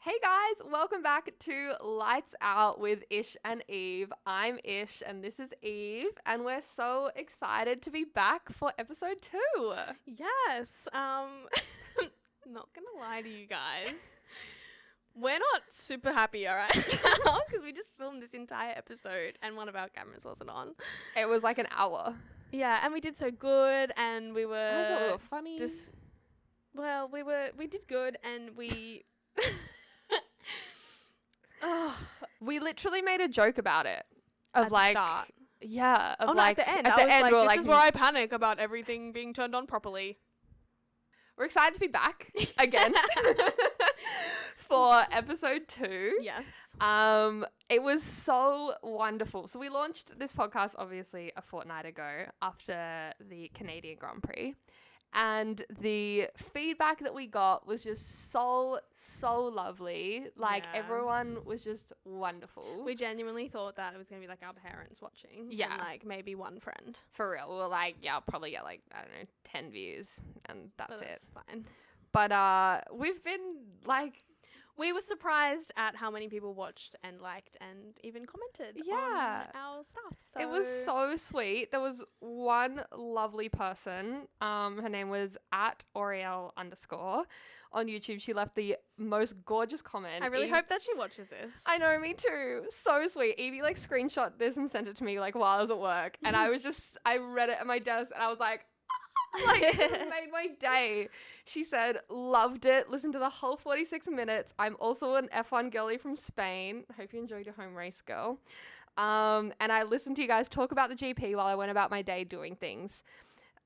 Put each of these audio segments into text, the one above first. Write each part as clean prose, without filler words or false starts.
Hey guys, welcome back to Lights Out with Ish and Eve. I'm Ish and this is Eve, and we're so excited to be back for episode 2. Yes. Not gonna lie to you guys. We're not super happy, alright, now, because we just filmed this entire episode and one of our cameras wasn't on. It was like an hour. Yeah, and we did so good, and we were. I thought we were funny. We did good, and we. We literally made a joke about it. Of At like, the start. yeah. Of No, like, at the end. At the end, like, we're this like, is where I panic about everything being turned on properly. we're excited to be back again for episode 2. Yes. It was so wonderful. So we launched this podcast obviously a fortnight ago after the Canadian Grand Prix. And the feedback that we got was just so lovely. Like, Yeah. everyone was just wonderful. We genuinely thought that it was going to be like our parents watching. Yeah. And like maybe one friend. For real. We were like, yeah, I'll probably get like, I don't know, 10 views. And that's it. That's fine. But we've been like... We were surprised at how many people watched and liked and even commented Yeah. on our stuff. So It was so sweet. There was one lovely person. Her name was @Oriel_ on YouTube. She left the most gorgeous comment. I really hope that she watches this. I know, me too. So sweet. Evie like screenshot this and sent it to me like while I was at work. And I read it at my desk and I was like, like, it just made my day. She said, loved it. Listened to the whole 46 minutes. I'm also an F1 girlie from Spain. Hope you enjoyed your home race, girl. And I listened to you guys talk about the GP while I went about my day doing things.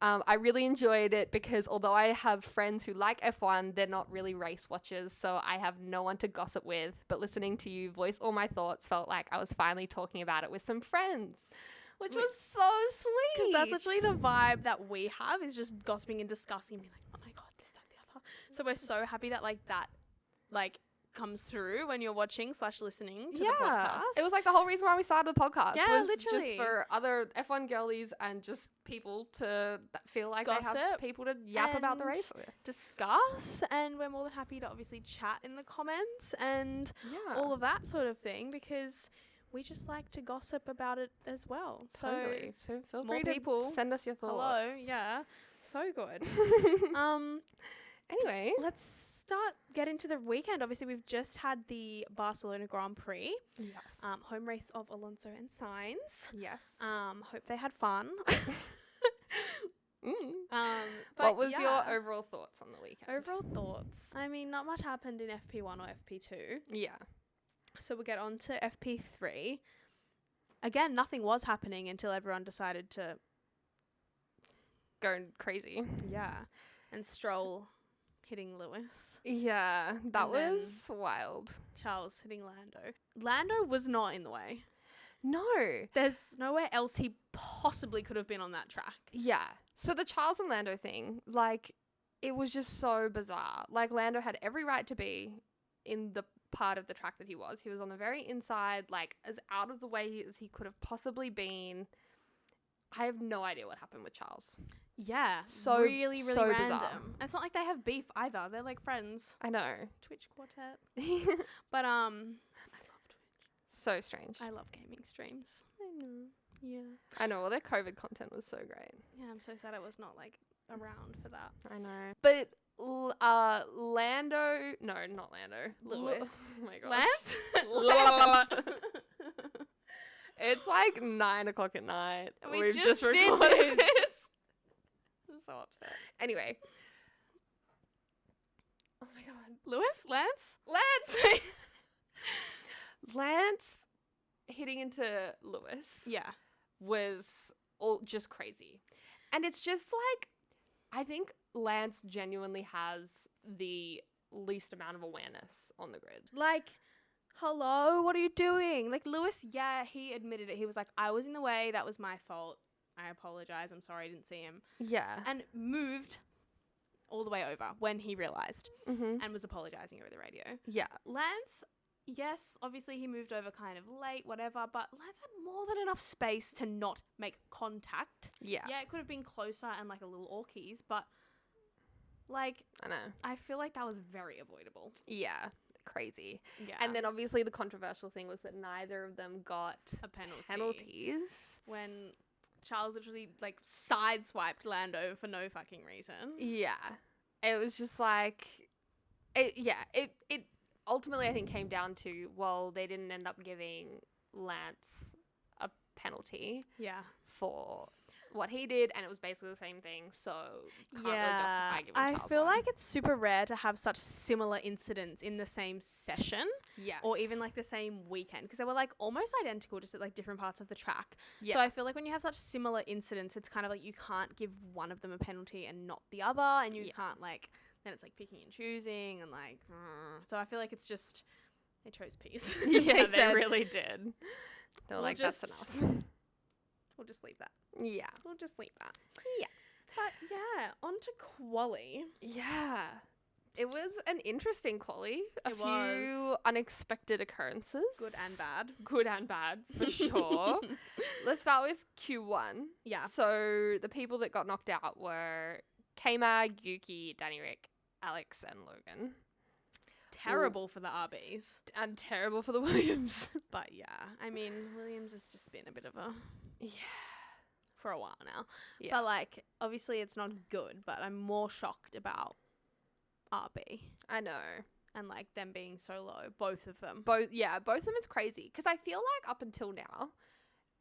I really enjoyed it because although I have friends who like F1, they're not really race watchers, so I have no one to gossip with. But listening to you voice all my thoughts felt like I was finally talking about it with some friends. Which was so sweet. Because that's literally the vibe that we have, is just gossiping and discussing and being like, oh my God, this, that, the other. So we're so happy that that comes through when you're watching / listening to the podcast. It was like the whole reason why we started the podcast. Yeah, was literally. just for other F1 girlies and just people to feel like they have Gossip people to yap about the race with. discuss, and we're more than happy to obviously chat in the comments and Yeah. all of that sort of thing, because we just like to gossip about it as well. Totally. So feel more free to people, send us your thoughts. Hello, yeah, so good. Anyway, Let's get into the weekend. Obviously, we've just had the Barcelona Grand Prix, yes. home race of Alonso and Sainz. Yes. Hope they had fun. But What was yeah. your overall thoughts on the weekend? Overall thoughts? I mean, not much happened in FP1 or FP2. Yeah. So we'll get on to FP3. Again, nothing was happening until everyone decided to... Going crazy. Yeah. And Stroll hitting Lewis. Yeah, that And then- was wild. Charles hitting Lando. Lando was not in the way. No. There's nowhere else he possibly could have been on that track. Yeah. So the Charles and Lando thing, like, it was just so bizarre. Like, Lando had every right to be in the part of the track that he was. He was on the very inside, like, as out of the way as he could have possibly been. I have no idea what happened with Charles. Yeah. So- really so random. bizarre. And it's not like they have beef either. They're like friends. I know. Twitch quartet. But I love Twitch. So strange. I love gaming streams. I know. Yeah. I know. All their COVID content was so great. Yeah, I'm so sad I was not like around for that. I know. But Lando, no, not Lando. Lewis. Oh my god. Lance? Lance. It's like 9 o'clock at night. And we We've just just did recorded this. this. I'm so upset. Anyway. Oh my god. Lewis? Lance? Lance! Lance hitting into Lewis Yeah. was all just crazy. And it's just like, I think Lance genuinely has the least amount of awareness on the grid. Like, hello, what are you doing? Like, Lewis, yeah, he admitted it. He was like, I was in the way. That was my fault. I apologize. I'm sorry I didn't see him. Yeah. And moved all the way over when he realized Mm-hmm. and was apologizing over the radio. Yeah. Lance, yes, obviously he moved over kind of late, whatever, but Lance had more than enough space to not make contact. Yeah. Yeah, it could have been closer and like a little Orkies, but like, I know. I feel like that was very avoidable. Yeah. crazy. Yeah. And then obviously the controversial thing was that neither of them got a penalty. penalties. When Charles literally like sideswiped Lando for no fucking reason. Yeah. It was just like, it ultimately I think came down to, well, they didn't end up giving Lance a penalty Yeah. for what he did, and it was basically the same thing, so can't really justify giving I Charles feel one. like it's super rare to have such similar incidents in the same session. Yes. Or even like the same weekend, because they were like almost identical, just at like different parts of the track. Yeah. So I feel like when you have such similar incidents, it's kind of like you can't give one of them a penalty and not the other, and you can't like, then it's like picking and choosing and like, so I feel like it's just, they chose peace. Yeah, they said, really did. They were We'll like, that's just- enough. we'll just leave that. Yeah. We'll just leave that. Yeah. But yeah, on to quali. Yeah. It was an interesting quali. A It few was. unexpected occurrences. Good and bad. Good and bad, for sure. Let's start with Q1. Yeah. So the people that got knocked out were K-Mag, Yuki, Danny Rick, Alex, and Logan. Terrible for the RBs. And terrible for the Williams. But yeah, I mean, Williams has just been a bit of a, Yeah. for a while now. Yeah. But like, obviously it's not good, but I'm more shocked about RB I know. and like them being so low, both of them. Both of them is crazy. Because I feel like up until now,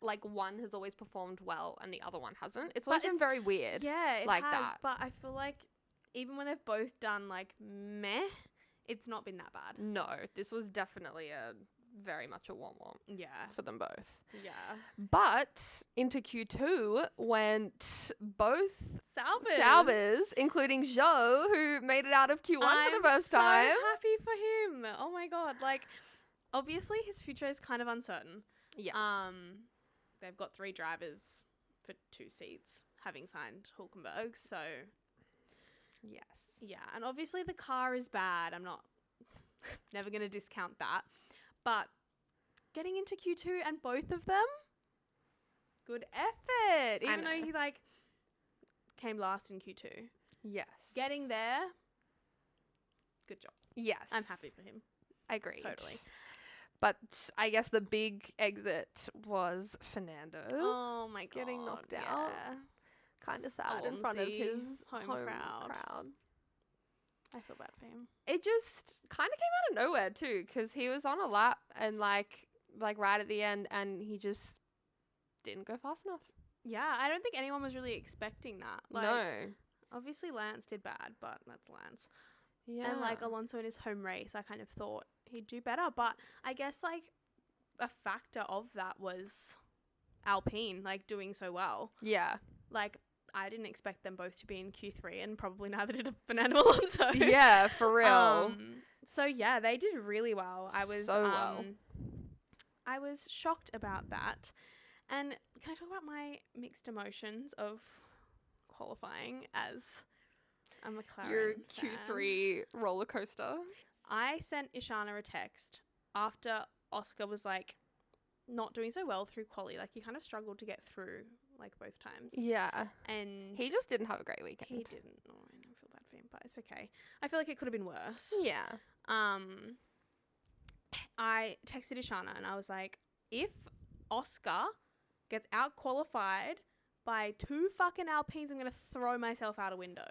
like one has always performed well and the other one hasn't. It's always But been it's- very weird. Yeah, it like has, that. but I feel like even when they've both done like meh, it's not been that bad. No, this was definitely very much a womp Yeah. for them both. Yeah. But into Q2 went both Salvers. including Zhou, who made it out of Q1 for the first I'm time. so happy for him. Oh my god. Like, obviously his future is kind of uncertain. Yes. They've got 3 drivers for 2 seats, having signed Hulkenberg. So yes. yeah, and obviously the car is bad. I'm not never gonna discount that. But getting into Q2 and both of them, good effort. Even though know. he like came last in Q2, Yes. getting there, good job. Yes. I'm happy for him. Agreed. Totally. But I guess the big exit was Fernando. Oh my god, Getting knocked out. yeah. Kind of sad in front of Alonso, his home home crowd. crowd. I feel bad for him. It just kind of came out of nowhere too, because he was on a lap and like right at the end, and he just didn't go fast enough. Yeah, I don't think anyone was really expecting that. Like, No. obviously Lance did bad, but that's Lance. Yeah. And like Alonso in his home race, I kind of thought he'd do better. But I guess like a factor of that was Alpine like doing so well. Yeah. Like I didn't expect them both to be in Q3, and probably neither did Fernando Alonso. Yeah, for real. So yeah, they did really well. I was So well. I was shocked about that. And can I talk about my mixed emotions of qualifying as a McLaren Your fan? Q3 roller coaster. I sent Ishana a text after Oscar was like not doing so well through quali. Like he kind of struggled to get through like both times. Yeah. And He just didn't have a great weekend. he didn't. Oh, I don't feel bad for him, but it's okay. I feel like it could have been worse. Yeah. I texted Ishana and I was like, if Oscar gets out qualified by 2 fucking Alpines, I'm gonna throw myself out a window.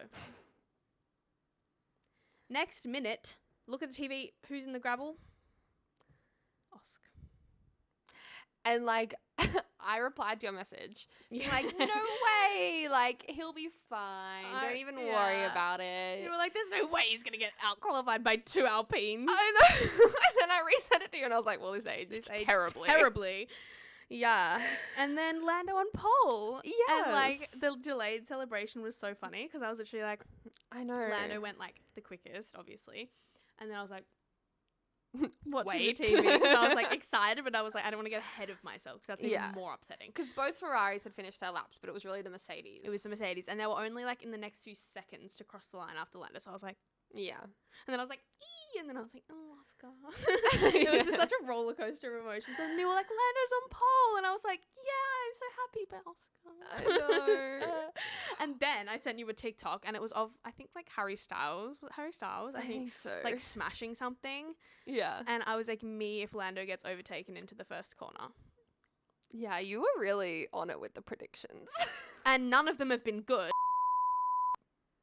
Next minute, look at the TV. Who's in the gravel? Oscar. And like I replied to your message. Yeah. Like, no way. Like, he'll be fine. Don't even worry yeah. about it. You were like, there's no way he's gonna get out qualified by 2 Alpines. I know. And then I resent it to you and I was like, well, this aged terribly. Terribly. Yeah. And then Lando on pole. Yes. And like the delayed celebration was so funny because I was literally like, I know. Lando went like the quickest, obviously. And then I was like, watching Wait. the TV. So I was like excited, but I was like, I don't want to get ahead of myself because that's even Yeah. more upsetting. Because both Ferraris had finished their laps, but it was really the Mercedes. It was the Mercedes. And they were only like in the next few seconds to cross the line after Lando. So I was like, Yeah. And then I was like, ee! And then I was like, oh, Oscar. It was just such a roller coaster of emotions. And they were like, Lando's on pole. And I was like, yeah, I'm so happy about Oscar. I know. And then I sent you a TikTok and it was of, I think, like Harry Styles. Was it Harry Styles? I think so. Like smashing something. Yeah. And I was like, me if Lando gets overtaken into the first corner. Yeah, you were really on it with the predictions. And none of them have been good.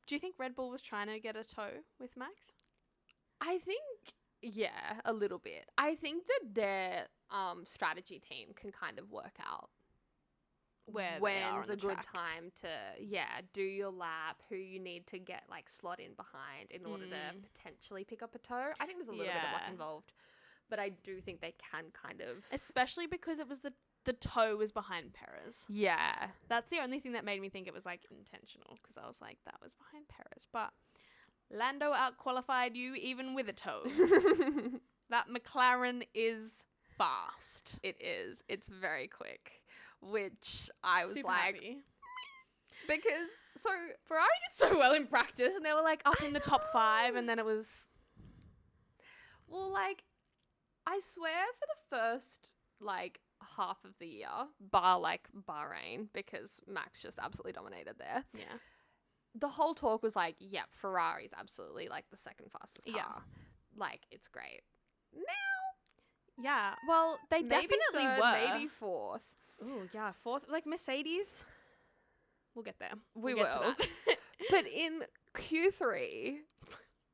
Do you think Red Bull was trying to get a tow with Max? I think, yeah, a little bit. I think that their strategy team can kind of work out Where when's they are a good track. time to, do your lap, who you need to get, like, slot in behind in order to potentially pick up a tow. I think there's a little bit of luck Yeah. involved, but I do think they can kind of... Especially because it was the toe was behind Perez. Yeah. That's the only thing that made me think it was, like, intentional. Because I was like, that was behind Perez. But Lando outqualified you even with a toe. That McLaren is fast. It is. It's very quick, which I was Super like... happy. Because, so... Ferrari did so well in practice. And they were, like, up in the top 5. And then it was... Well, like, I swear for the first, like, half of the year, bar, like, Bahrain, because Max just absolutely dominated there. Yeah. The whole talk was like, yeah, Ferrari's absolutely, like, the second fastest car. Yeah. Like, it's great. Yeah. Well, they Maybe definitely third, were. maybe fourth. Ooh, yeah. 4th. Like, Mercedes. We'll get there. We We'll get to will. that. But in Q3,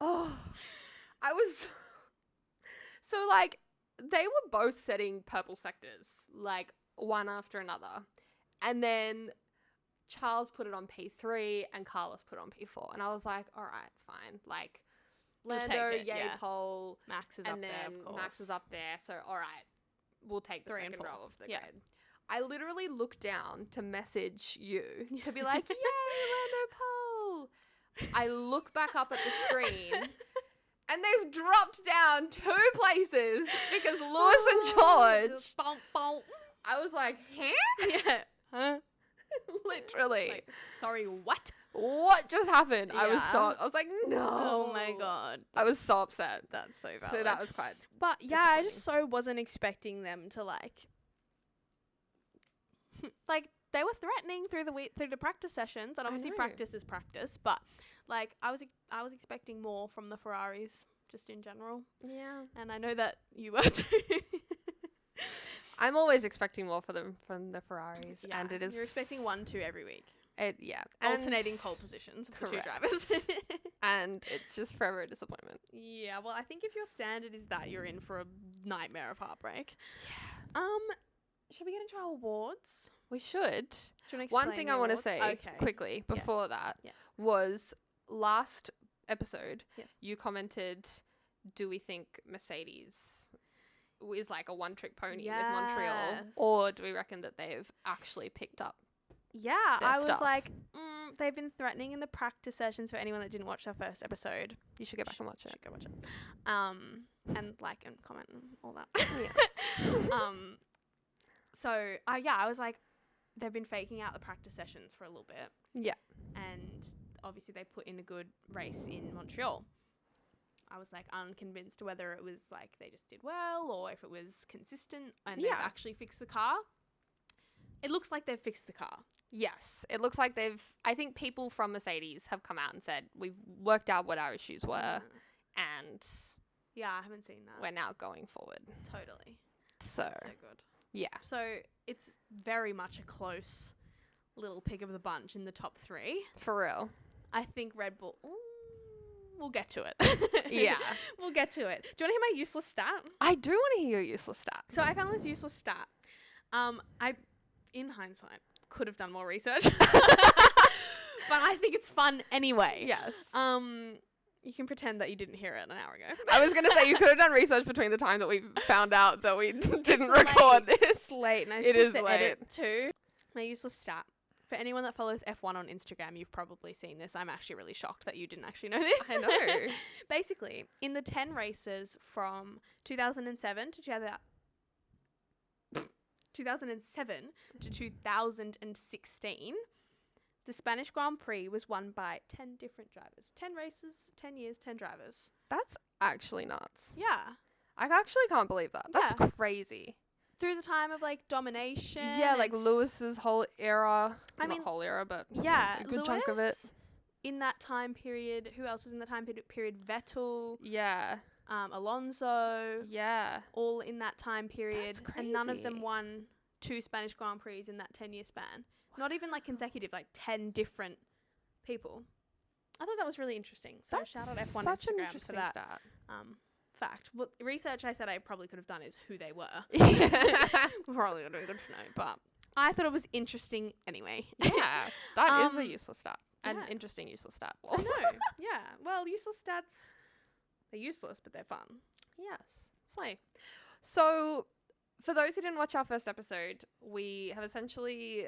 I was... So, like, they were both setting purple sectors, like, one after another. And then Charles put it on P3 and Carlos put it on P4. And I was like, all right, fine. Like, We'll Lando, take it, yay, yeah. pole. Max is and up then there, of course. Max is up there. So, all right, we'll take the 3 and second 4. row of the Yeah. grid. I literally looked down to message you to be like, yay, Lando pole. I look back up at the screen and they've dropped down 2 places because Lewis and George. Bonk, bonk. I was like, huh? Yeah. Huh? Literally. Like, sorry, what? What just happened? I Yeah. was like, no. Oh my god. I was so upset. That's so valid. So that was quite. But yeah, I just so wasn't expecting them to like they were threatening through the practice sessions, and obviously know. practice is practice, but like I was expecting more from the Ferraris just in general, Yeah. and I know that you were too. I'm always expecting more from the Ferraris, Yeah, and it is. you're expecting 1-2 every week, Yeah. alternating pole positions of the 2 Correct. drivers. And it's just forever a disappointment. Yeah, well, I think if your standard is that, you're in for a nightmare of heartbreak. Yeah. Should we get into our awards? We should. Do you wanna One explain thing the I want to awards? say Okay. quickly before that Yes. was last episode, Yes. you commented, do we think Mercedes is like a one-trick pony with Montreal? Yes. Or do we reckon that they've actually picked up? Yeah, their I was stuff. like, they've been threatening in the practice sessions for anyone that didn't watch our first episode. You should go back and watch it. Should go watch it. And like and comment and all that. Yeah. So, yeah, I was like, they've been faking out the practice sessions for a little bit. Yeah. And obviously they put in a good race in Montreal. I was like unconvinced whether it was like they just did well or if it was consistent and they've Yeah. actually fixed the car. It looks like they've fixed the car. Yes, it looks like I think people from Mercedes have come out and said, we've worked out what our issues were, and Yeah, I haven't seen that. we're now going forward. Totally. So, That's so good. yeah. So it's very much a close little pick of the bunch in the top 3. For real. I think Red Bull. We'll get to it. Yeah. We'll get to it. Do you want to hear my useless stat? I do want to hear your useless stat. So I found this useless stat. I, in hindsight, could have done more research, but I think it's fun anyway. Yes. You can pretend that you didn't hear it an hour ago. I was going to say, you could have done research between the time that we found out that we didn't It's record late. this. It's late, and I It still is have to late. edit too. My useless stat. For anyone that follows F1 on Instagram, you've probably seen this. I'm actually really shocked that you didn't actually know this. I know. Basically, in the 10 races from 2007 to 2016, The Spanish Grand Prix was won by 10 different drivers. 10 races, 10 years, 10 drivers. That's actually nuts. Yeah. I actually can't believe that. That's Yeah. crazy. Through the time of like domination. Yeah, like Lewis's whole era. I mean, not whole era, but yeah, a good chunk of it. Lewis, in that time period, who else was in the time period? Vettel, Yeah. Alonso, Yeah. all in that time period. That's And none of crazy. them won 2 Spanish Grand Prix in that 10-year span. Not even like consecutive, like 10 different people. I thought that was really interesting. So That's shout out F1 such an Instagram for interesting that stat. fact. What research I said I probably could have done is who they were. Yeah. Probably would have been good to know, but I thought it was interesting anyway. Yeah, that is a Um, useless stat. An yeah. interesting useless stat. I know. Yeah. Well, useless stats, they're useless, but they're fun. Yes. Slay. So, for those who didn't watch our first episode, we have essentially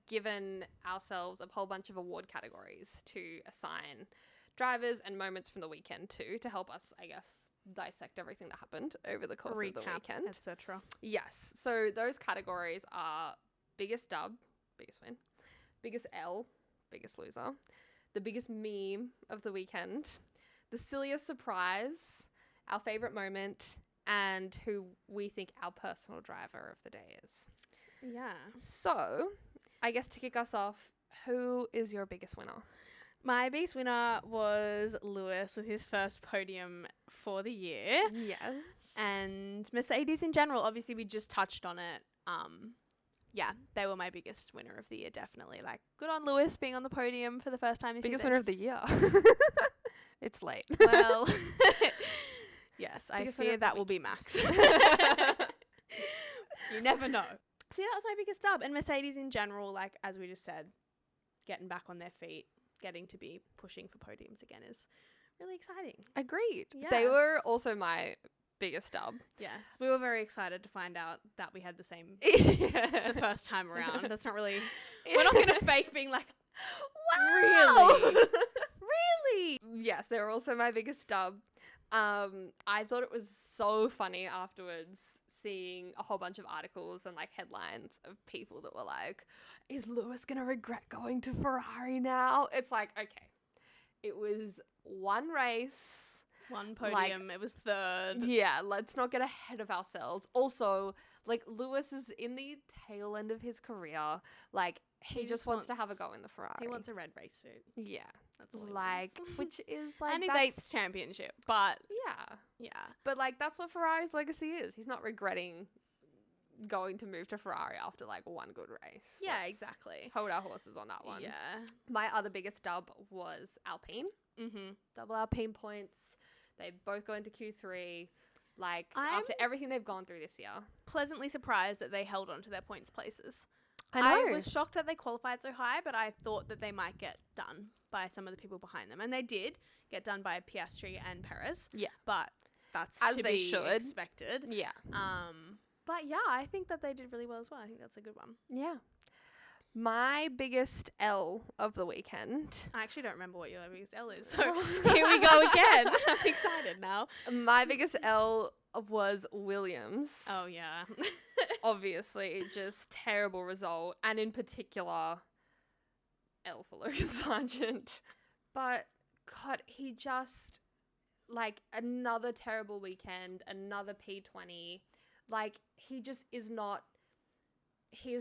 given ourselves a whole bunch of award categories to assign drivers and moments from the weekend to help us, I guess, dissect everything that happened over the course of the weekend. etc. Yes. So those categories are biggest dub, biggest win, biggest L, biggest loser, the biggest meme of the weekend, the silliest surprise, our favorite moment, and who we think our personal driver of the day is. Yeah. So, I guess to kick us off, who is your biggest winner? My biggest winner was Lewis with his first podium for the year. Yes. And Mercedes in general, obviously we just touched on it. Yeah, they were my biggest winner of the year, definitely. Like, good on Lewis being on the podium for the first time this Biggest season. winner of the year. It's late. Well, yes, Biggest I winner fear of the that will be Max. You never know. So yeah, that was my biggest dub. And Mercedes in general, like, as we just said, getting back on their feet, getting to be pushing for podiums again is really exciting. Agreed. They were Yes. also my biggest dub. Yes, we were very excited to find out that we had the same The the first time around. That's not really... We're not going to fake being like, wow. Really? really? Yes, they were also my biggest dub. I thought it was so funny afterwards seeing a whole bunch of articles and like headlines of people that were like, is Lewis gonna regret going to Ferrari now? It's like, okay, it was one race. One podium, it was third. Yeah, let's not get ahead of ourselves. Also, like, Lewis is in the tail end of his career. Like, he just wants to have a go in the Ferrari. He wants a red race suit. Yeah. That's all he Like, wants. which is like... And his that's- 8th championship. But Yeah. yeah. But, like, that's what Ferrari's legacy is. He's not regretting going to move to Ferrari after, like, one good race. Yeah, Let's exactly. hold our horses on that one. Yeah. My other biggest dub was Alpine. Mm-hmm. Double Alpine points. They both go into Q3. Like, I'm- after everything they've gone through this year. Pleasantly surprised that they held on to their points places. I know. I was shocked that they qualified so high, but I thought that they might get done by some of the people behind them. And they did get done by Piastri and Perez. Yeah. But that's As to they be should. expected. Yeah. But yeah, I think that they did really well as well. I think that's a good one. Yeah. My biggest L of the weekend. I actually don't remember what your biggest L is. So here we go again. I'm excited now. My biggest L was Williams. Oh, yeah. Obviously, just terrible result. And in particular, L for Logan Sargent. But, God, he just, like, another terrible weekend, another P20. Like, he just is not, he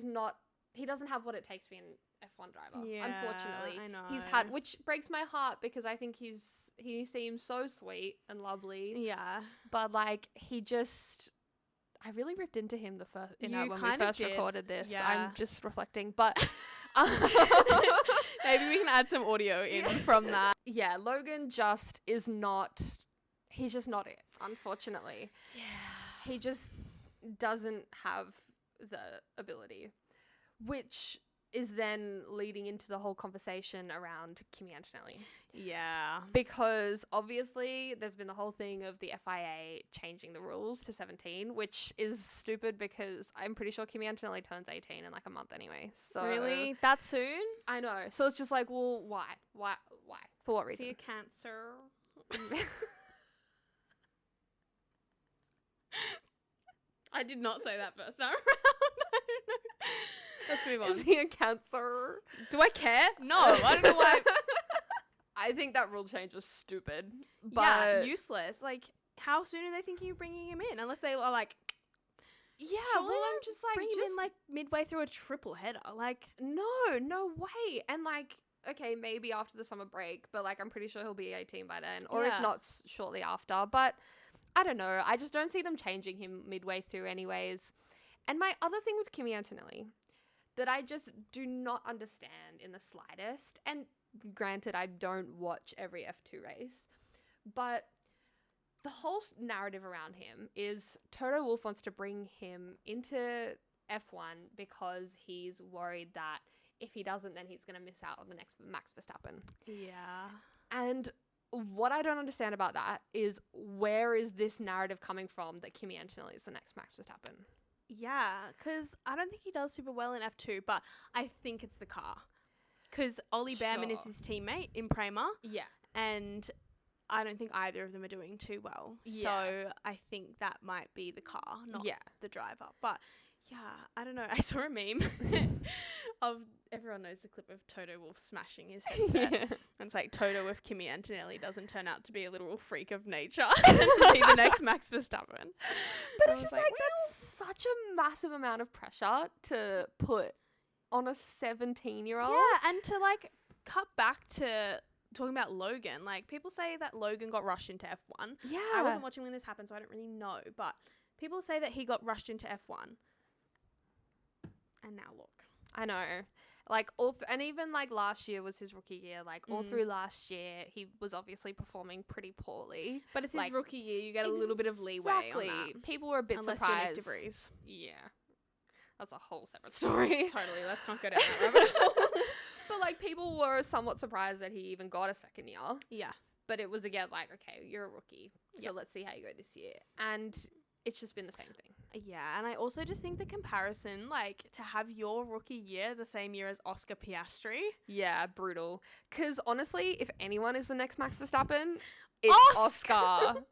doesn't have what it takes to be an F1 driver, Yeah, unfortunately. I know. He's had, which breaks my heart because I think he seems so sweet and lovely. Yeah. But, like, he just... I really ripped into him when You we kind of first did. recorded this. Yeah. I'm just reflecting. But Maybe we can add some audio in from that. yeah, Logan just is not... He's just not it, unfortunately. Yeah. He just doesn't have the ability, which is then leading into the whole conversation around Kimi Antonelli. Yeah. Because obviously there's been the whole thing of the FIA changing the rules to 17, which is stupid because I'm pretty sure Kimi Antonelli turns 18 in like a month anyway. So Really? That soon? I know. So it's just like, well, why? Why? For what Is he reason? a cancer? I did not say that first time around. I don't know. Let's move on. Is he a Cancer? Do I care? No, I don't know why. I think that rule change was stupid. But Yeah, useless. Like, how soon are they thinking of bringing him in? Unless they are like, yeah, surely well, I'm don't just like, bring him in like midway through a triple header. Like, no way. And like, okay, maybe after the summer break, but like, I'm pretty sure he'll be 18 by then, or if Yeah. not, shortly after. But I don't know. I just don't see them changing him midway through, anyways. And my other thing with Kimi Antonelli that I just do not understand in the slightest, and granted, I don't watch every F2 race, but the whole narrative around him is Toto Wolff wants to bring him into F1 because he's worried that if he doesn't, then he's going to miss out on the next Max Verstappen. yeah. And what I don't understand about that is, where is this narrative coming from that Kimi Antonelli is the next Max Verstappen? Yeah, because I don't think he does super well in F2, but I think it's the car. Because Ollie Behrman is Sure. his teammate in Prema, Yeah. and I don't think either of them are doing too well. Yeah. So I think that might be the car, not Yeah. the driver. But yeah, I don't know. I saw a meme of, everyone knows the clip of Toto Wolff smashing his headset. Yeah. And it's like, Toto with Kimi Antonelli doesn't turn out to be a literal freak of nature and be the next Max Verstappen. But I it's was just like, like, that's such a massive amount of pressure to put on a 17-year-old. Yeah, and to like cut back to talking about Logan, like people say that Logan got rushed into F1. Yeah. I wasn't watching when this happened, so I don't really know, but people say that he got rushed into F1. And now look. I know. Like, and even like last year was his rookie year. Like, all through last year, he was obviously performing pretty poorly. But it's Like, his rookie year, you get a little bit of leeway on that. People were a bit Unless you're Nick surprised. DeVries. Yeah. That's a whole separate story. Totally, let's not go down that rabbit hole. But like, people were somewhat surprised that he even got a second year. Yeah. But it was again like, okay, you're a rookie, so Yep. let's see how you go this year. And it's just been the same thing. Yeah, and I also just think the comparison, like, to have your rookie year the same year as Oscar Piastri. Yeah, brutal. Because honestly, if anyone is the next Max Verstappen, it's Oscar! Oscar.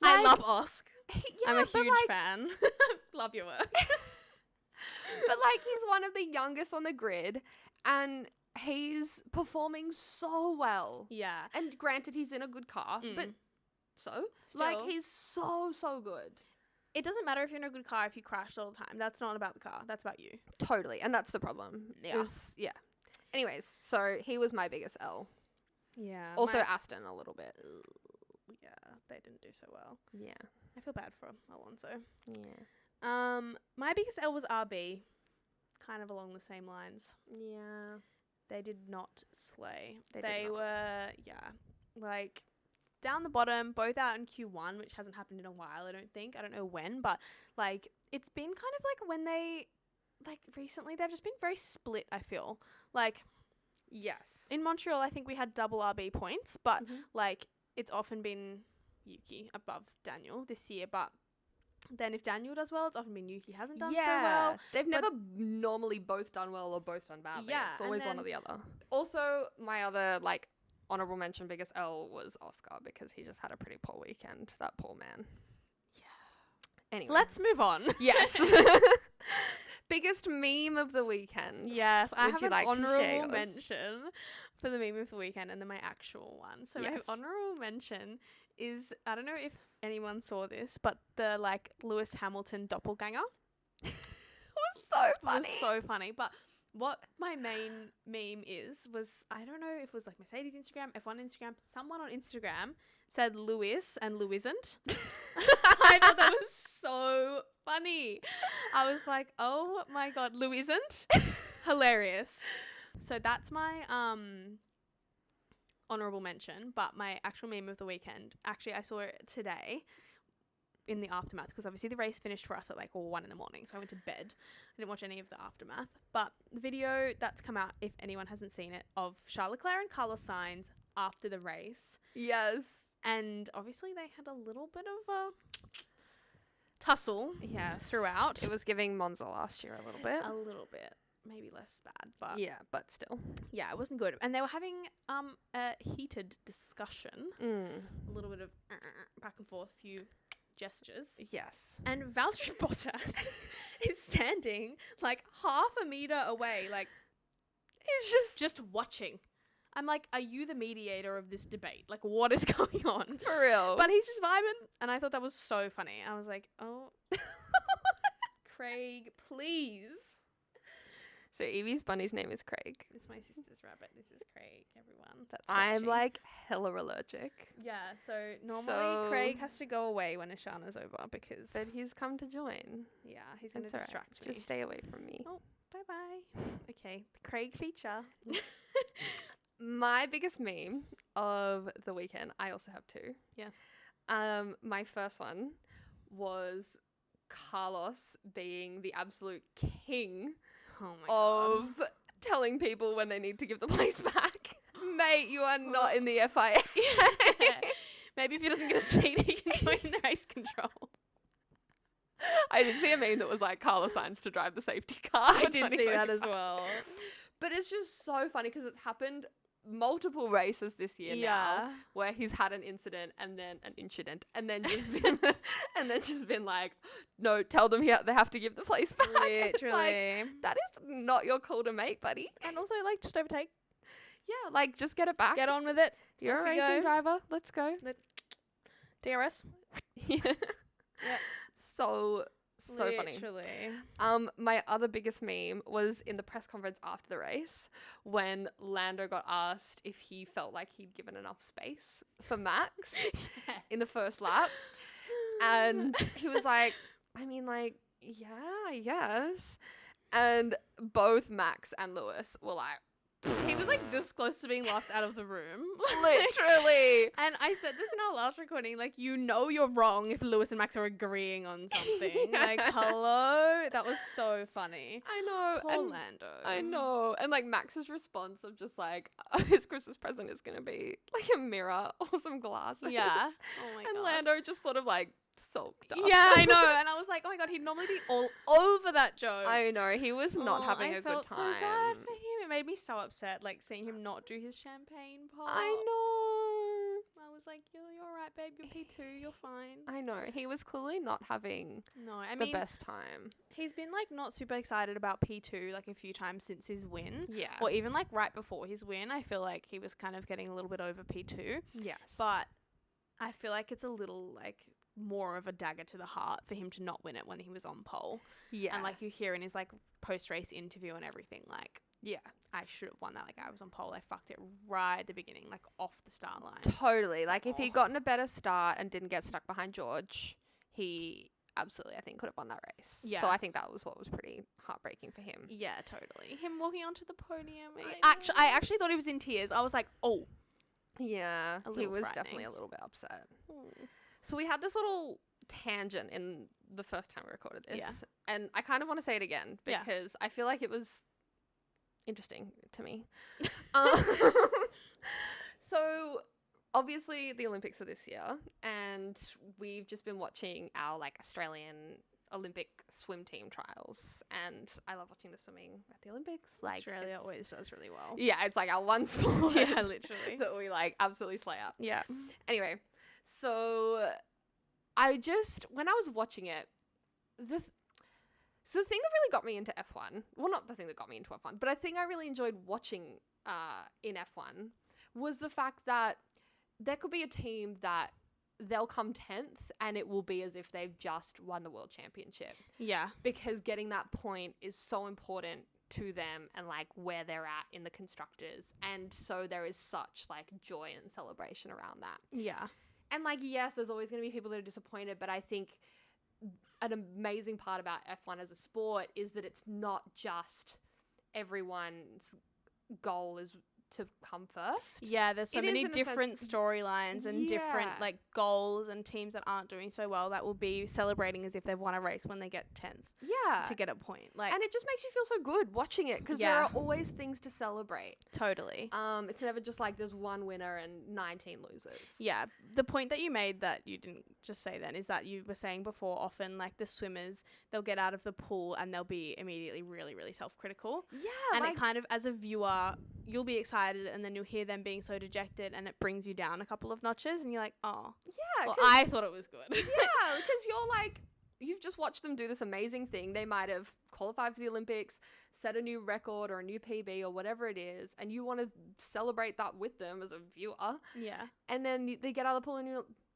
I Like, love Oscar. yeah, I'm a but huge like, fan. Love your work. But like, he's one of the youngest on the grid, and he's performing so well. Yeah. And granted, he's in a good car, but like, Still. he's so good. It doesn't matter if you're in a good car if you crashed all the time. That's not about the car. That's about you. Totally, and that's the problem. Yeah. Yeah. Anyways, so he was my biggest L. Yeah. Also, Aston a little bit. Yeah, they didn't do so well. Yeah. I feel bad for Alonso. Yeah. My biggest L was RB. Kind of along the same lines. Yeah. They did not slay. They They did not. were, like, down the bottom, both out in Q1, which hasn't happened in a while, I don't think. I don't know when, but, like, it's been kind of like when they, like, recently, they've just been very split, I feel. Like, Yes. in Montreal, I think we had double RB points, but, Mhm. like, it's often been Yuki above Daniel this year, but then if Daniel does well, it's often been Yuki hasn't done so well. They've never normally both done well or both done badly. Yeah, It's and always one or then- the other. Also, my other, like, honorable mention biggest L was Oscar, because he just had a pretty poor weekend. That poor man. Yeah. Anyway. Let's move on. Yes. Biggest meme of the weekend. Yes, I Would have you an like to share honorable yours? mention for the meme of the weekend and then my actual one. So my Yes. honorable mention is, I don't know if anyone saw this, but the like Lewis Hamilton doppelganger It was so funny. was so funny. But what my main meme was, I don't know if it was like Mercedes Instagram, F1 Instagram, someone on Instagram said Lewis and Lewisn't. I thought that was so funny. I was like, oh my god, Lewisn't? Hilarious. So that's my honorable mention, but my actual meme of the weekend, actually I saw it today in the aftermath, because obviously the race finished for us at like 1 in the morning, so I went to bed. I didn't watch any of the aftermath, but the video that's come out, if anyone hasn't seen it, of Charles Leclerc and Carlos Sainz after the race, Yes. and obviously they had a little bit of a tussle Yes. throughout. It was giving Monza last year a little bit. a little bit, maybe less bad, but Yeah, but still. yeah, it wasn't good. And they were having a heated discussion, a little bit of back and forth, a few gestures. Yes. And Valtteri Bottas is standing like half a meter away, like He's just watching. I'm like, are you the mediator of this debate? Like, what is going on? for real. But he's just vibing, and I thought that was so funny. I was like, oh, Craig, please. So Evie's bunny's name is Craig. This is my sister's rabbit. This is Craig, everyone. That's I'm watching. like hella allergic. Yeah, so normally So- Craig has to go away when Ashana's over because, But he's come to join. yeah, he's going to It's alright. distract me. Just stay away from me. Oh. Bye-bye. Okay, the Craig feature. My biggest meme of the weekend, I also have two. Yes. My first one was Carlos being the absolute king Oh my god. of telling people when they need to give the place back. Mate, you are not in the FIA. Maybe if he doesn't get a seat, he can join the race control. I did see a meme that was like Carlos signs to drive the safety car. I did see that as 2025. well. But it's just so funny because it's happened multiple races this year now where he's had an incident and then just been like, no, tell them they have to give the place back. It's like, Literally. that is not your call to make, buddy. And also, like, just overtake. Yeah, like just get it back. Get on with it. You're Off a you racing go. driver. Let's go. DRS. Yeah. So funny. Literally. My other biggest meme was in the press conference after the race when Lando got asked if he felt like he'd given enough space for Max in the first lap. And he was like, I mean, like, yeah, I guess. And both Max and Lewis were like, He was like this close to being laughed out of the room. literally. And I said this in our last recording, like, you know you're wrong if Lewis and Max are agreeing on something. Yeah. Like, hello? That was so funny. I know. Poor and Lando. I know. And like Max's response of just like, his Christmas present is going to be like a mirror or some glasses. Yeah. Oh my And god. Lando just sort of like sulked up. Yeah, I know. And I was like, oh my god, he'd normally be all over that joke. I know. He was not having a good I felt time. so bad for him. It made me so upset, like, seeing him not do his champagne pop. I know. I was like, you're all right, babe. You're P2. You're fine. I know. He was clearly not having No, I the mean, best time. he's been, like, not super excited about P2, like, a few times since his win. Yeah. Or even, like, right before his win, I feel like he was kind of getting a little bit over P2. Yes. But I feel like it's a little, like, more of a dagger to the heart for him to not win it when he was on pole. yeah. And, like, you hear in his, like, post-race interview and everything, like, yeah. I should have won that. Like, I was on pole. I fucked it right at the beginning, like, off the start line. Totally. Like, if oh. he'd gotten a better start and didn't get stuck behind George, he absolutely, I think, could have won that race. Yeah. So I think that was what was pretty heartbreaking for him. Yeah, totally. Him walking onto the podium. I I actually thought he was in tears. I was like, oh. Yeah. A He little was frightening. definitely a little bit upset. So we had this little tangent in the first time we recorded this. Yeah. And I kind of want to say it again Yeah. because I feel like it was interesting to me. um, so obviously the Olympics are this year and we've just been watching our like Australian Olympic swim team trials and I love watching the swimming at the Olympics. Like Australia it's- always does really well. Yeah, it's like our one sport Yeah, literally. that we like absolutely slay up. Yeah. Anyway, so I just when I was watching it, so the thing that really got me into F1, well, not the thing that got me into F1, but I think I really enjoyed watching in F1 was the fact that there could be a team that they'll come 10th and it will be as if they've just won the world championship Yeah. because getting that point is so important to them and like where they're at in the constructors. And so there is such like joy and celebration around that. Yeah. And like, yes, there's always going to be people that are disappointed, but I think an amazing part about F1 as a sport is that it's not just everyone's goal is to come first. Yeah, there's so It many is in a different sense- storylines and different Yeah. like goals and teams that aren't doing so well that will be celebrating as if they've won a race when they get 10th Yeah. to get a point. Like, And it just makes you feel so good watching it because there Yeah. are always things to celebrate. totally. It's never just like there's one winner and 19 losers. Yeah, the point that you made that you didn't just say then is that you were saying before, often like the swimmers, they'll get out of the pool and they'll be immediately really, really self-critical. Yeah. And it kind of, as a viewer, you'll be excited and then you'll hear them being so dejected and it brings you down a couple of notches and you're like, oh, yeah. well, I thought it was good. Yeah, because you're like, you've just watched them do this amazing thing. They might have qualified for the Olympics, set a new record or a new PB or whatever it is, and you want to celebrate that with them as a viewer. Yeah. And then they get out of the pool and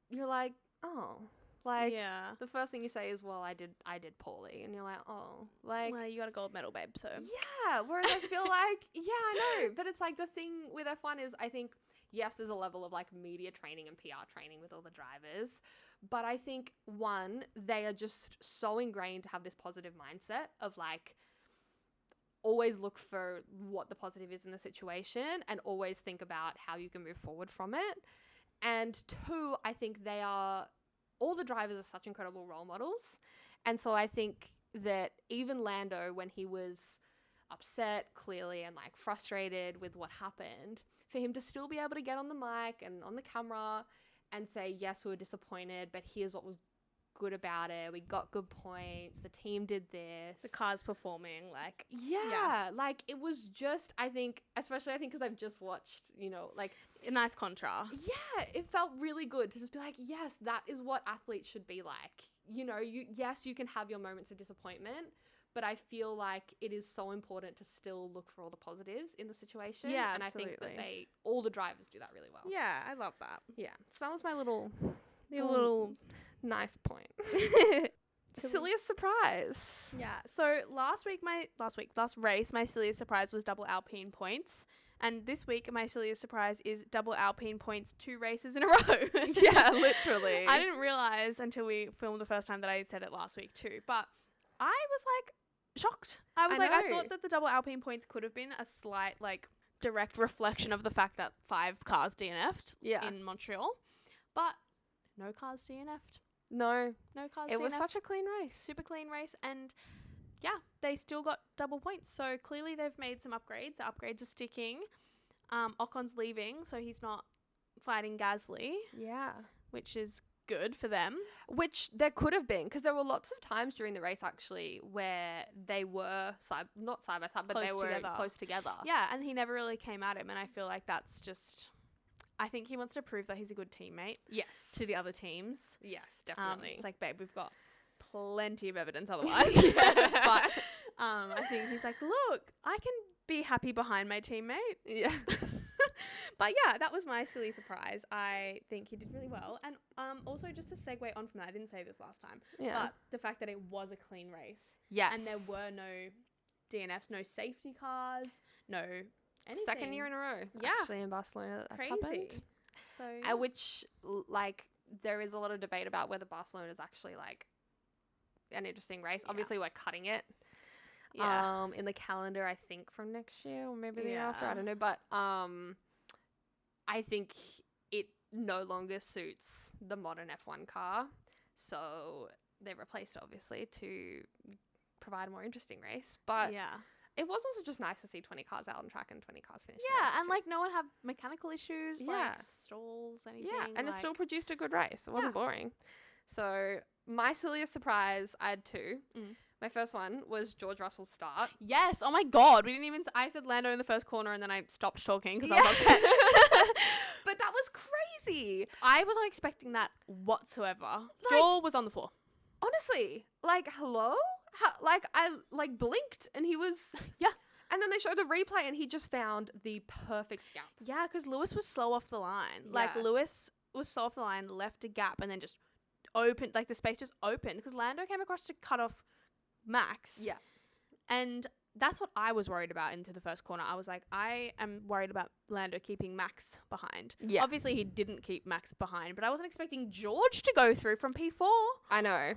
you're like, oh, like yeah. the first thing you say is, well, I did poorly, and you're like, oh, like, Well, you got a gold medal, babe, so. yeah. Whereas I feel like, yeah, I know, but it's like the thing with F1 is, I think, yes, there's a level of like media training and PR training with all the drivers. But I think, one, they are just so ingrained to have this positive mindset of like, always look for what the positive is in the situation and always think about how you can move forward from it. And two, I think all the drivers are such incredible role models. And so I think that even Lando, when he was upset clearly and like frustrated with what happened, for him to still be able to get on the mic and on the camera and say, yes, we were disappointed, but here's what was good about it. We got good points. The team did this. The car's performing, like. Yeah, like it was just, I think, especially I think because I've just watched, like. A nice contrast. Yeah, it felt really good to just be like, yes, that is what athletes should be like. Yes, you can have your moments of disappointment, but I feel like it is so important to still look for all the positives in the situation. Yeah, and absolutely. I think that all the drivers do that really well. Yeah, I love that. Yeah, so that was my little nice point. Silliest surprise. Yeah. So last race, my silliest surprise was double Alpine points. And this week, my silliest surprise is double Alpine points 2 races in a row. Yeah, literally. I didn't realize until we filmed the first time that I had said it last week too. But I was like shocked. I thought that the double Alpine points could have been a slight like direct reflection of the fact that 5 cars DNF'd in Montreal. But no cars DNF'd. No cars DNF'd. It was such a clean race. Super clean race. And yeah, they still got double points. So clearly they've made some upgrades. The upgrades are sticking. Ocon's leaving, so he's not fighting Gasly. Yeah. Which is good for them. Which there could have been, because there were lots of times during the race actually where they were not side by side, but they were close together. Yeah, and he never really came at him, and I feel like that's just... I think he wants to prove that he's a good teammate. Yes. To the other teams. Yes, definitely. It's like, babe, we've got plenty of evidence otherwise. But I think he's like, look, I can be happy behind my teammate. Yeah. But yeah, that was my silly surprise. I think he did really well. And also just to segue on from that, I didn't say this last time, but the fact that it was a clean race. Yes. And there were no DNFs, no safety cars, no anything. Second year in a row. Yeah. Actually in Barcelona that's Crazy. happened. So yeah. Which, like, there is a lot of debate about whether Barcelona is actually, like, an interesting race. Yeah. Obviously, we're cutting it. Yeah. In the calendar, I think from next year or maybe the year Yeah. after. I don't know. But I think it no longer suits the modern F1 car. So they replaced it, obviously, to provide a more interesting race. But yeah. it was also just nice to see 20 cars out on track and 20 cars finish. Yeah, and like no one had mechanical issues, like stalls, anything. Yeah, and it still produced a good race. It wasn't boring. So my silliest surprise, I had 2. My first one was George Russell's start. Yes. Oh my God. We didn't even. I said Lando in the first corner, and then I stopped talking because I was upset. But that was crazy. I was not expecting that whatsoever. Joel was on the floor. Honestly, like, hello? I blinked and he was... Yeah. And then they showed the replay and he just found the perfect gap. Yeah, because Lewis was slow off the line. Yeah. Like, Lewis was slow off the line, left a gap, and then just opened, like, the space just opened. Because Lando came across to cut off Max. Yeah. And that's what I was worried about into the first corner. I was like, I am worried about Lando keeping Max behind. Yeah. Obviously, he didn't keep Max behind, but I wasn't expecting George to go through from P4. I know.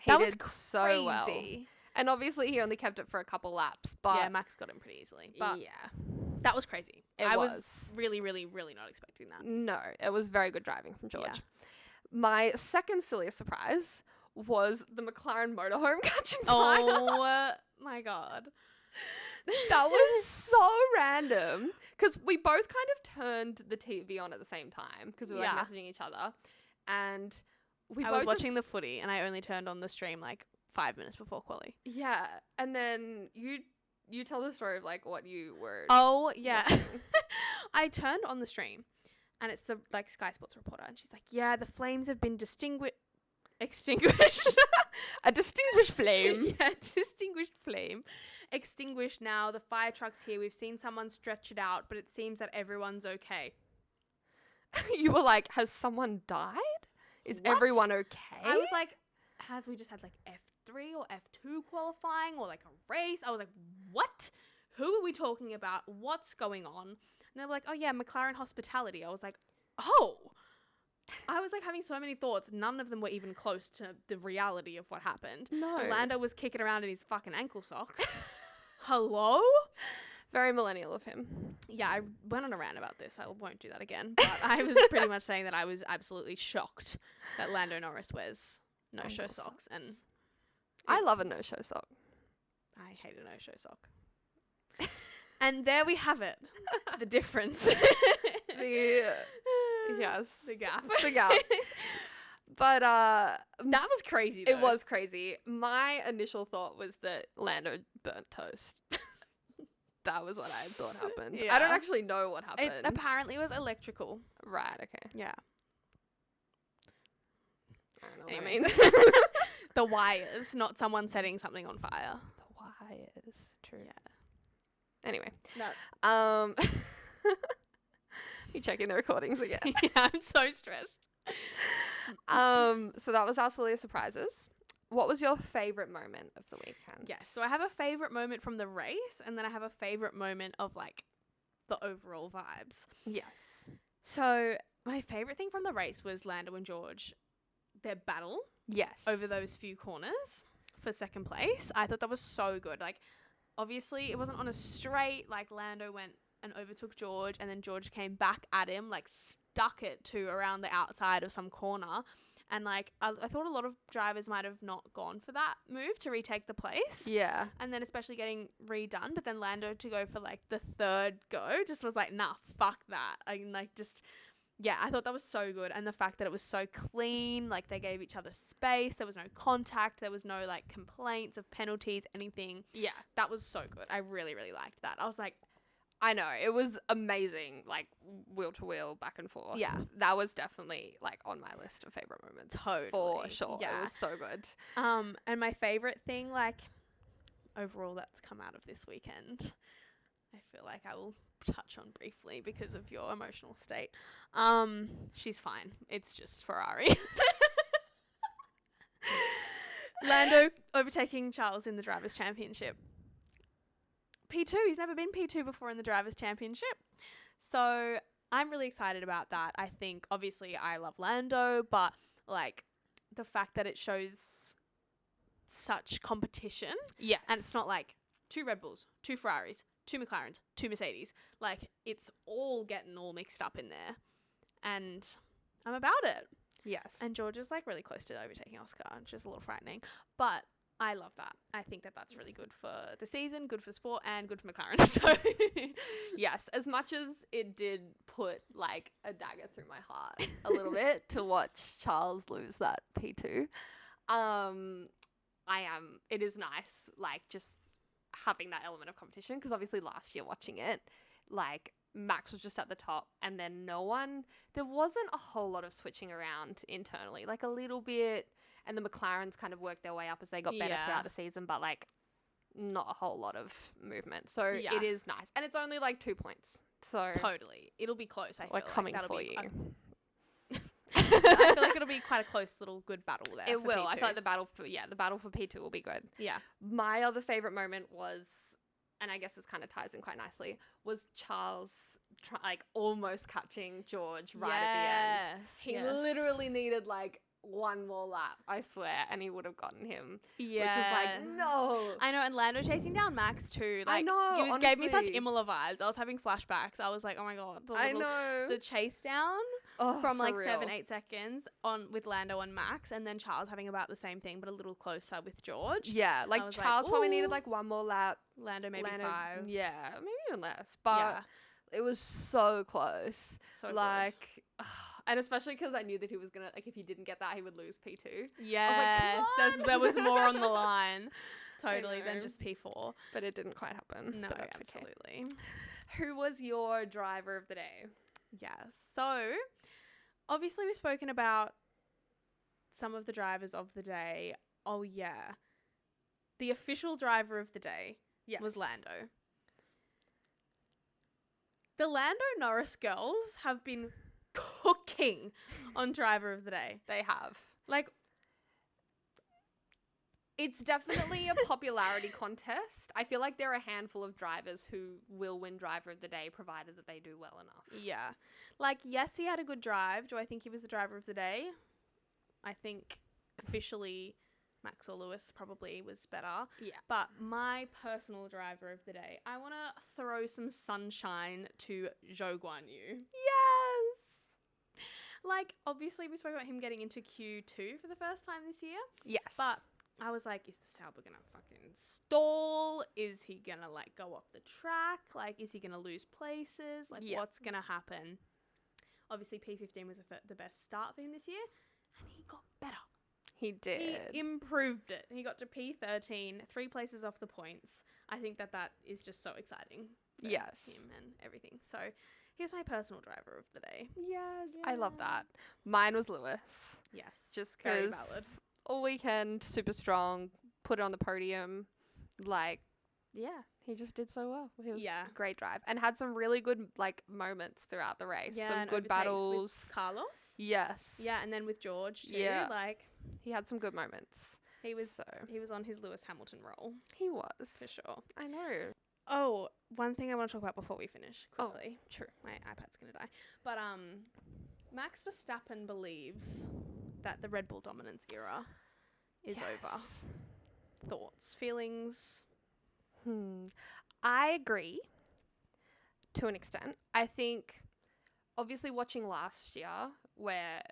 That was did so well. crazy. And obviously he only kept it for a couple laps. But yeah, Max got him pretty easily. But yeah. That was crazy. I was really, really, really not expecting that. No, it was very good driving from George. Yeah. My second silliest surprise was the McLaren motorhome catching fire. Oh my God. That was so random because we both kind of turned the TV on at the same time because we were like messaging each other, and I was watching the footy and I only turned on the stream like 5 minutes before quali. Yeah, and then you tell the story of like what you were. Oh yeah. watching. I turned on the stream and it's the like Sky Sports reporter and she's like, yeah, the flames have been extinguished. A distinguished flame. Yeah, distinguished flame. Extinguished now. The fire truck's here. We've seen someone stretch it out, but it seems that everyone's okay. You were like, has someone died? Is What? everyone okay? I was like, have we just had like F3 or F2 qualifying or like a race? I was like, what? Who are we talking about? What's going on? And they were like, oh yeah, McLaren hospitality. I was like, oh. I was like having so many thoughts. None of them were even close to the reality of what happened. No. Lando was kicking around in his fucking ankle socks. Hello? Very millennial of him. Yeah, I went on a rant about this. I won't do that again. But I was pretty much saying that I was absolutely shocked that Lando Norris wears no-show Ankle socks. And I love a no-show sock. I hate a no-show sock. And there we have it. The difference. Yes. The gap. The gap. But That was crazy, though. it was crazy. My initial thought was that Lando burnt toast. That was what I thought happened. Yeah. I don't actually know what happened. It apparently was electrical. Right, okay. Yeah. I don't know what Anyways. that means. The wires, not someone setting something on fire. The wires. True. Yeah. Anyway. No. You checking the recordings again. Yeah, I'm so stressed. So that was our silly surprises. What was your favorite moment of the weekend? Yes, so I have a favorite moment from the race, and then I have a favorite moment of like the overall vibes. Yes. So my favorite thing from the race was Lando and George, their battle Yes. over those few corners for second place. I thought that was so good. Like, obviously, it wasn't on a straight. Like, Lando went and overtook George, and then George came back at him, like stuck it to around the outside of some corner. And like, I thought a lot of drivers might have not gone for that move to retake the place. Yeah. And then especially getting redone, but then Lando to go for like the third go just was like, nah, fuck that. I like just, yeah, I thought that was so good. And the fact that it was so clean, like they gave each other space, there was no contact, there was no like complaints of penalties, anything. Yeah. That was so good. I really, really liked that. I was like, I know. It was amazing. Like wheel to wheel, back and forth. yeah, That was definitely like on my list of favorite moments. totally. For sure. Yeah. It was so good. And my favorite thing, like overall that's come out of this weekend, I feel like I will touch on briefly because of your emotional state. She's fine. It's just Ferrari. Lando overtaking Charles in the Drivers' Championship. P2. He's never been P2 before in the Drivers' Championship. So I'm really excited about that. I think, obviously, I love Lando, but like the fact that it shows such competition. Yes. And it's not like 2 Red Bulls, 2 Ferraris, 2 McLarens, 2 Mercedes. Like, it's all getting all mixed up in there. And I'm about it. Yes. And George is, like, really close to overtaking Oscar, which is a little frightening. But I love that. I think that that's really good for the season, good for sport, and good for McLaren. So, yes, as much as it did put like a dagger through my heart a little bit to watch Charles lose that P2, it is nice, like just having that element of competition, because obviously last year watching it, like Max was just at the top and then there wasn't a whole lot of switching around internally, like a little bit, and the McLarens kind of worked their way up as they got better throughout the season, but like not a whole lot of movement. So it is nice. And it's only like 2 points. So totally. It'll be close, I feel we're like. coming That'll for be you. I feel like it'll be quite a close little good battle there. It for will. I P2. feel like the battle for P2 will be good. Yeah. My other favorite moment was, and I guess this kind of ties in quite nicely, was Charles almost catching George right at the end. He literally needed like one more lap, I swear, and he would have gotten him. Yeah. Which is like, no. I know, and Lando chasing down Max too. Like, I know, gave me such honestly. Imola vibes. I was having flashbacks. I was like, oh my god. I know. The chase down for from like real. 7-8 seconds on with Lando and Max, and then Charles having about the same thing, but a little closer with George. Yeah, like was Charles like, probably ooh. needed like one more lap. Lando maybe 5. Yeah, maybe even less. But it was so close. So like, And especially because I knew that he was going to, like, if he didn't get that, he would lose P2. Yes, come on! there was more on the line, I totally, than know. just P4. But it didn't quite happen. No, but that's okay. absolutely. Who was your driver of the day? Yeah. So, obviously, we've spoken about some of the drivers of the day. Oh, yeah. The official driver of the day was Lando. The Lando Norris girls have been cooking on driver of the day. They have. Like, it's definitely a popularity contest. I feel like there are a handful of drivers who will win driver of the day provided that they do well enough. yeah. Like, yes, he had a good drive. Do I think he was the driver of the day? I think officially Max or Lewis probably was better. Yeah. But my personal driver of the day, I want to throw some sunshine to Zhou Guanyu. Yes. Like, obviously, we spoke about him getting into Q2 for the first time this year. Yes. But I was like, is the Sauber going to fucking stall? Is he going to, like, go off the track? Like, is he going to lose places? Like, what's going to happen? Obviously, P15 was the best start for him this year. And he got better. He did. He improved it. He got to P13, 3 places off the points. I think that is just so exciting for him and everything. So he was my personal driver of the day. Yes. I love that. Mine was Lewis. Yes. Just very because valid. all weekend, super strong, put it on the podium. Like, yeah, he just did so well. It was a great drive and had some really good, like, moments throughout the race. Yeah, some and good overtakes battles. with Carlos. Yes. Yeah, and then with George too. Yeah. Like, he had some good moments. He was on his Lewis Hamilton roll. He was. For sure. I know. Oh, one thing I want to talk about before we finish quickly. Oh, true. My iPad's going to die. But Max Verstappen believes that the Red Bull dominance era is over. Thoughts, feelings? I agree to an extent. I think, obviously, watching last year where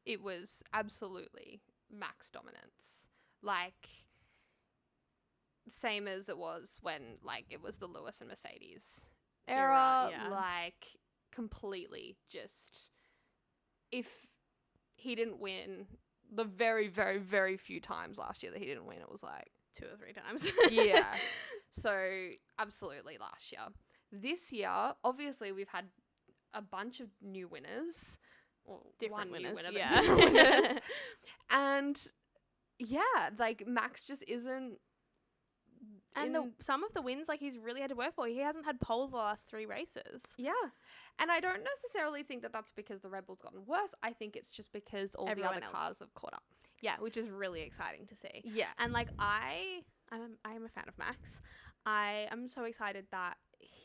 it was absolutely Max dominance, like, same as it was when, like, it was the Lewis and Mercedes era, like, completely just, if he didn't win the very, very, very few times last year that he didn't win, it was like 2 or 3 times. yeah. So absolutely last year. This year, obviously we've had a bunch of new winners. Well, Different one winners, new winner, yeah. but different winners. And yeah, like Max just isn't. And some of the wins, like, he's really had to work for. He hasn't had pole the last 3 races. Yeah. And I don't necessarily think that that's because the Red Bull's gotten worse. I think it's just because all Everyone the other else. cars have caught up. Yeah, which is really exciting to see. Yeah. And, like, I am a fan of Max. I am so excited that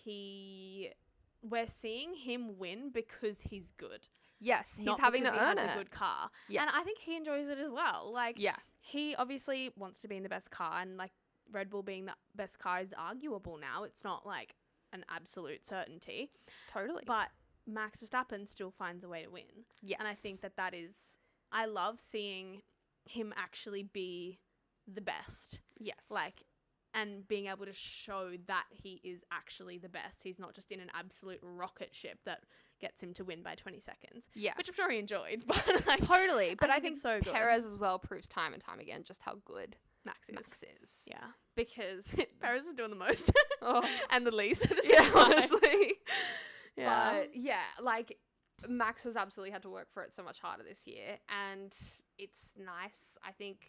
we're seeing him win because he's good. Yes, he's not having because to earn he it. has a good car. Yeah. And I think he enjoys it as well. Like, Yeah. he obviously wants to be in the best car, and, like, Red Bull being the best car is arguable now. It's not, like, an absolute certainty. Totally. But Max Verstappen still finds a way to win. Yes. And I think that is... I love seeing him actually be the best. Yes. Like, and being able to show that he is actually the best. He's not just in an absolute rocket ship that gets him to win by 20 seconds. Yeah. Which I'm sure he enjoyed. But like, totally. But I think it's so good. Perez as well proves time and time again just how good Max is. Yeah. Yeah. Because Perez is doing the most. oh, And the least at the yeah, same time. honestly. Yeah. But yeah, like Max has absolutely had to work for it so much harder this year, and it's nice. I think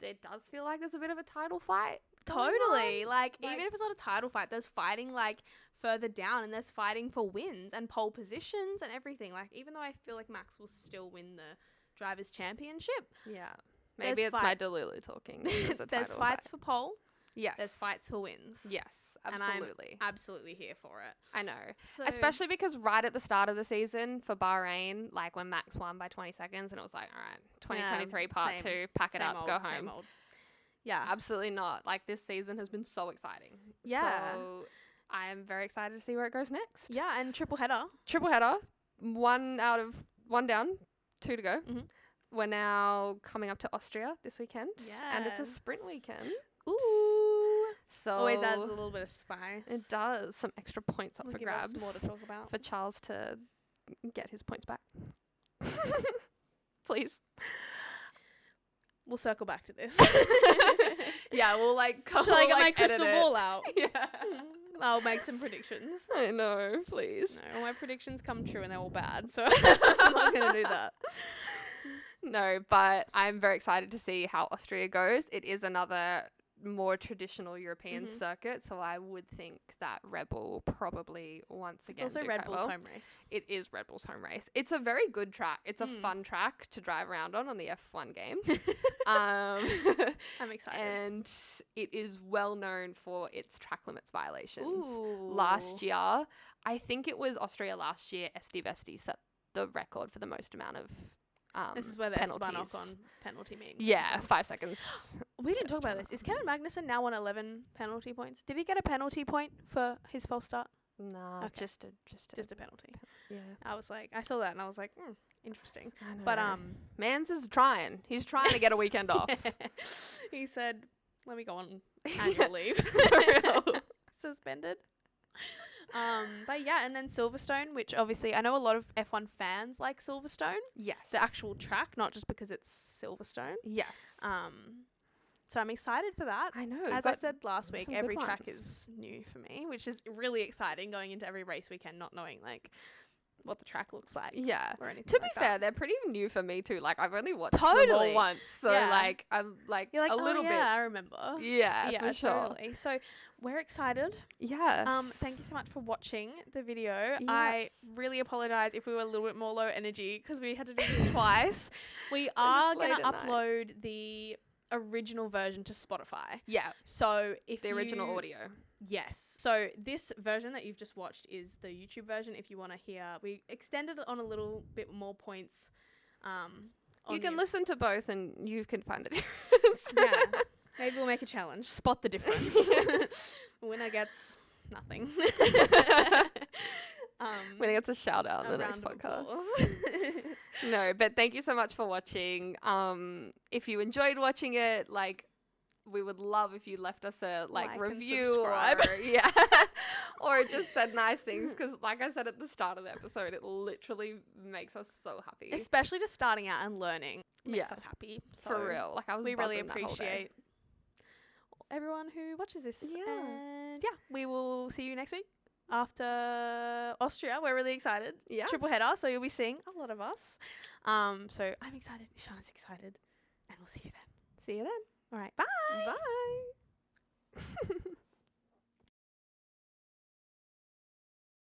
it does feel like there's a bit of a title fight. Totally. Like, even if it's not a title fight, there's fighting, like, further down, and there's fighting for wins and pole positions and everything. Like, even though I feel like Max will still win the Drivers' Championship. Yeah. Maybe it's my Delulu talking. There's fights for pole. Yes. There's fights for wins. Yes, absolutely. And I'm absolutely here for it. I know. So, Especially because right at the start of the season for Bahrain, like when Max won by 20 seconds and it was like, all right, 2023 part 2, pack it up, go home. Yeah. Absolutely not. Like, this season has been so exciting. Yeah. So I am very excited to see where it goes next. Yeah, and triple header. Triple header. 1 down, 2 to go. Mm-hmm. We're now coming up to Austria this weekend. Yeah. And it's a sprint weekend. Ooh. So Always adds a little bit of spice. it does. Some extra points up for Give grabs. us more to talk about. For Charles to get his points back. Please. We'll circle back to this. Yeah, we'll like. Shall I get my crystal edit it. ball out? Yeah. I'll make some predictions. I know. Please. No, all my predictions come true and they're all bad, so I'm not going to do that. No, but I'm very excited to see how Austria goes. It is another more traditional European circuit, so I would think that Red Bull probably once again. It's also do Red quite Bull's well. home race. It is Red Bull's home race. It's a very good track. It's a fun track to drive around on the F1 game. I'm excited. And it is well known for its track limits violations. Ooh. Last year, I think it was Austria last year, Esti Vesti set the record for the most amount of This is where the penalties. Esteban Ocon penalty meme. Yeah, 5 seconds. We didn't talk about this. Is Kevin Magnussen now on 11 penalty points? Did he get a penalty point for his false start? Nah, Okay. just Just a penalty. yeah. I was like, I saw that and I was like, interesting. I know. But Mans is trying. He's trying to get a weekend off. he said, "Let me go on annual leave." Suspended. But yeah, and then Silverstone, which obviously I know a lot of F1 fans like Silverstone, Yes. the actual track, not just because it's Silverstone. Yes. So I'm excited for that. I know. As I said last week, some good every track ones. is new for me, which is really exciting going into every race weekend, not knowing like what the track looks like. Yeah. Or anything To be like fair, that. they're pretty new for me too. Like I've only watched them Totally. all once, so Yeah. like I'm like, You're like, a little I remember. bit. Yeah, for sure. Totally. So we're excited. Yes. Thank you so much for watching the video. I Yes. really apologize if we were a little bit more low energy because we had to do this twice. We are going late to at night. upload the original version to Spotify. Yeah. So if The original you- audio. Yes. So this version that you've just watched is the YouTube version. If you want to hear, we extended it on a little bit more points. You can listen to both and you can find the difference. Yeah. Maybe we'll make a challenge. Spot the difference. Winner gets nothing. When he gets a shout out in a the next round of podcast. applause. No, but thank you so much for watching. If you enjoyed watching it, like we would love if you left us a Like and review subscribe. or yeah, or just said nice things because, like I said at the start of the episode, it literally makes us so happy. Especially just starting out and learning makes Yeah. us happy. So For real, like I was. we really buzzing that whole day. appreciate everyone who watches this. Yeah. And yeah, we will see you next week after Austria. We're really excited. Yeah. Triple header, so you'll be seeing a lot of us. So I'm excited. Shana's excited. And we'll see you then. See you then. All right. Bye. Bye.